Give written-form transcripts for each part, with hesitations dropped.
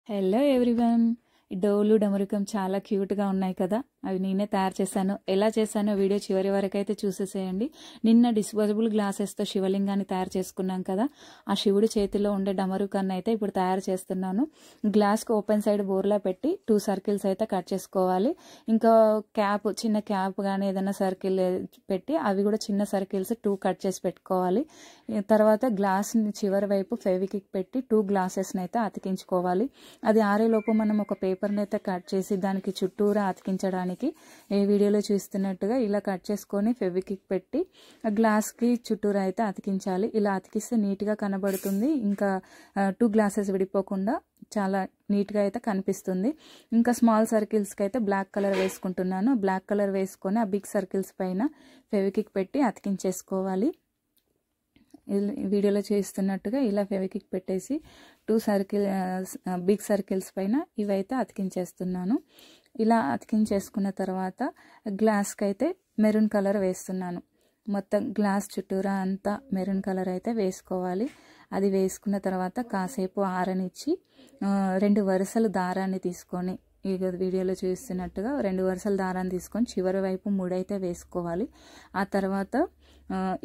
Hello everyone. ఈ డోలు డమరుకం చాలా క్యూట్గా ఉన్నాయి కదా. అవి నేనే తయారు చేశాను. ఎలా చేశానో వీడియో చివరి వరకు అయితే చూసేసేయండి. నిన్న డిస్పోజబుల్ గ్లాసెస్తో శివలింగాన్ని తయారు చేసుకున్నాం కదా. ఆ శివుడి చేతిలో ఉండే డమరుకాన్ని అయితే ఇప్పుడు తయారు చేస్తున్నాను. గ్లాస్కి ఓపెన్ సైడ్ బోర్లా పెట్టి 2 సర్కిల్స్ అయితే కట్ చేసుకోవాలి. ఇంకా క్యాప్, చిన్న క్యాప్ కానీ ఏదైనా సర్కిల్ పెట్టి అవి కూడా చిన్న సర్కిల్స్ 2 కట్ చేసి పెట్టుకోవాలి. తర్వాత గ్లాస్ని చివరి వైపు ఫెవికిక్ పెట్టి 2 గ్లాసెస్ని అయితే అతికించుకోవాలి. అది ఆరేలోపు మనం ఒక పేపర్ని అయితే కట్ చేసి దానికి చుట్టూరా అతికించడానికి ఏ వీడియోలో చూస్తున్నట్టుగా ఇలా కట్ చేసుకొని ఫెవికిక్ పెట్టి ఆ గ్లాస్కి చుట్టూరా అయితే అతికించాలి. ఇలా అతికిస్తే నీట్గా కనబడుతుంది. ఇంకా 2 గ్లాసెస్ విడిపోకుండా చాలా నీట్గా అయితే కనిపిస్తుంది. ఇంకా స్మాల్ సర్కిల్స్కి అయితే బ్లాక్ కలర్ వేసుకుంటున్నాను. బ్లాక్ కలర్ వేసుకొని ఆ బిగ్ సర్కిల్స్ పైన ఫెవికిక్ పెట్టి అతికించేసుకోవాలి. వీడియోలో చేస్తున్నట్టుగా ఇలా ఫెవికిక్ పెట్టేసి 2 బిగ్ సర్కిల్స్ పైన ఇవైతే అతికించేస్తున్నాను. ఇలా అతికించేసుకున్న తర్వాత గ్లాస్కి అయితే మెరూన్ కలర్ వేస్తున్నాను. మొత్తం గ్లాస్ చుట్టూరా అంతా మెరూన్ కలర్ అయితే వేసుకోవాలి. అది వేసుకున్న తర్వాత కాసేపు ఆరనిచ్చి 2 వరుసలు దారాన్ని తీసుకొని, ఈ వీడియోలో చూస్తున్నట్టుగా 2 వరుసల దారాన్ని తీసుకొని చివరి వైపు 3 అయితే వేసుకోవాలి. ఆ తర్వాత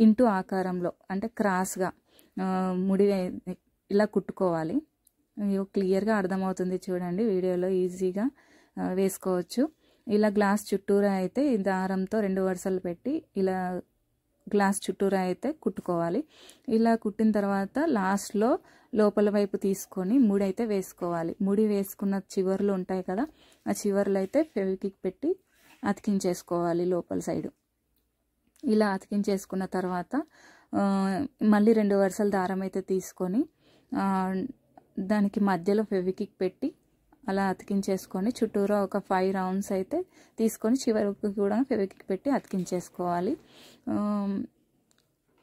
ఇంటూ ఆకారంలో అంటే క్రాస్గా ముడి ఇలా కుట్టుకోవాలి. క్లియర్గా అర్థమవుతుంది చూడండి. వీడియోలో ఈజీగా వేసుకోవచ్చు. ఇలా గ్లాస్ చుట్టూరా అయితే ఈ దారంతో 2 వరుసలు పెట్టి ఇలా గ్లాస్ చుట్టూరా అయితే కుట్టుకోవాలి. ఇలా కుట్టిన తర్వాత లాస్ట్లో లోపల వైపు తీసుకొని ముడి అయితే వేసుకోవాలి. ముడి వేసుకున్న చివర్లు ఉంటాయి కదా, ఆ చివర్లు అయితే ఫెవికిక్ పెట్టి అతికించేసుకోవాలి లోపల సైడు. ఇలా అతికించేసుకున్న తర్వాత మళ్ళీ 2 వరుసల దారం అయితే తీసుకొని దానికి మధ్యలో ఫెవికిక్ పెట్టి అలా అతికించేసుకొని చుట్టూరా ఒక 5 రౌండ్స్ అయితే తీసుకొని చివరికి కూడా ఫెవికిక్ పెట్టి అతికించేసుకోవాలి.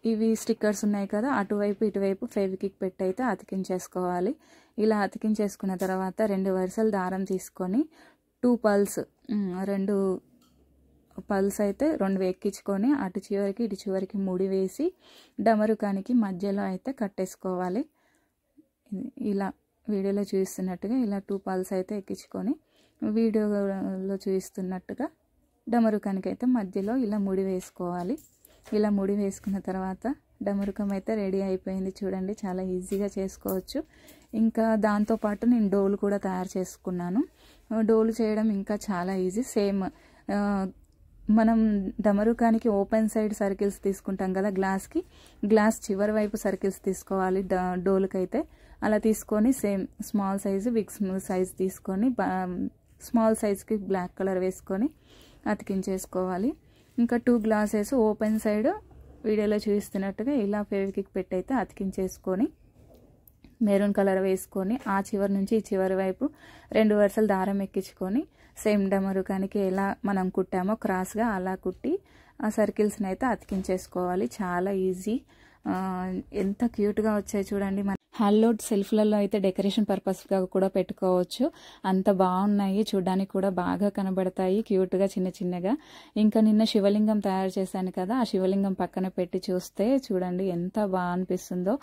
ఇవి స్టిక్కర్స్ ఉన్నాయి కదా, అటువైపు ఇటువైపు ఫెవికిక్ పెట్టి అయితే అతికించేసుకోవాలి. ఇలా అతికించేసుకున్న తర్వాత 2 వరుసల దారం తీసుకొని 2 పల్స్ అయితే 2 ఎక్కించుకొని అటు చివరికి ఇటు చివరికి ముడి వేసి డమరుకానికి మధ్యలో అయితే కట్టేసుకోవాలి. ఇలా వీడియోలో చూస్తున్నట్టుగా ఇలా 2 పల్స్ అయితే ఎక్కించుకొని వీడియోలో చూస్తున్నట్టుగా డమరుకానికి అయితే మధ్యలో ఇలా ముడి వేసుకోవాలి. ఇలా ముడి వేసుకున్న తర్వాత డమరుకం అయితే రెడీ అయిపోయింది చూడండి. చాలా ఈజీగా చేసుకోవచ్చు. ఇంకా దాంతోపాటు నేను డోలు కూడా తయారు చేసుకున్నాను. డోలు చేయడం ఇంకా చాలా ఈజీ. సేమ్ మనం డమరుకానికి ఓపెన్ సైడ్ సర్కిల్స్ తీసుకుంటాం కదా, గ్లాస్ చివరి వైపు సర్కిల్స్ తీసుకోవాలి డోలుకైతే. అలా తీసుకొని same small size big size తీసుకొని స్మాల్ సైజ్కి బ్లాక్ కలర్ వేసుకొని అతికించేసుకోవాలి. ఇంకా 2 గ్లాసెస్ ఓపెన్ సైడ్ వీడియోలో చూస్తున్నట్టుగా ఇలా ఫెవికిక్ పెట్టి అయితే అతికించేసుకొని మెరూన్ కలర్ వేసుకొని ఆ చివరి నుంచి ఈ చివరి వైపు 2 వరుసలు దారం ఎక్కించుకొని సేమ్ డమరుకానికి ఎలా మనం కుట్టామో క్రాస్గా అలా కుట్టి ఆ సర్కిల్స్ని అయితే అతికించేసుకోవాలి. చాలా ఈజీ. ఎంత క్యూట్గా వచ్చాయి చూడండి. మన హాల్లోడ్ సెల్ఫ్లలో అయితే డెకరేషన్ పర్పస్గా కూడా పెట్టుకోవచ్చు. అంత బాగున్నాయి, చూడడానికి కూడా బాగా కనబడతాయి క్యూట్గా చిన్న చిన్నగా. ఇంకా నిన్న శివలింగం తయారు చేశాను కదా, ఆ శివలింగం పక్కన పెట్టి చూస్తే చూడండి ఎంత బాగా అనిపిస్తుందో.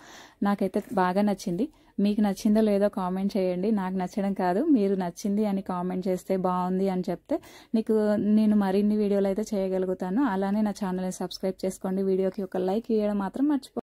నాకైతే బాగా నచ్చింది. మీకు నచ్చిందో లేదో కామెంట్ చేయండి. నాకు నచ్చడం కాదు, మీరు నచ్చింది అని కామెంట్ చేస్తే బాగుంది అని చెప్తే నేను మరిన్ని వీడియోలు అయితే చేయగలుగుతాను. అలానే నా ఛానల్ని సబ్స్క్రైబ్ చేసుకోండి. వీడియోకి ఒక లైక్ ఇవ్వడం మాత్రం మర్చిపో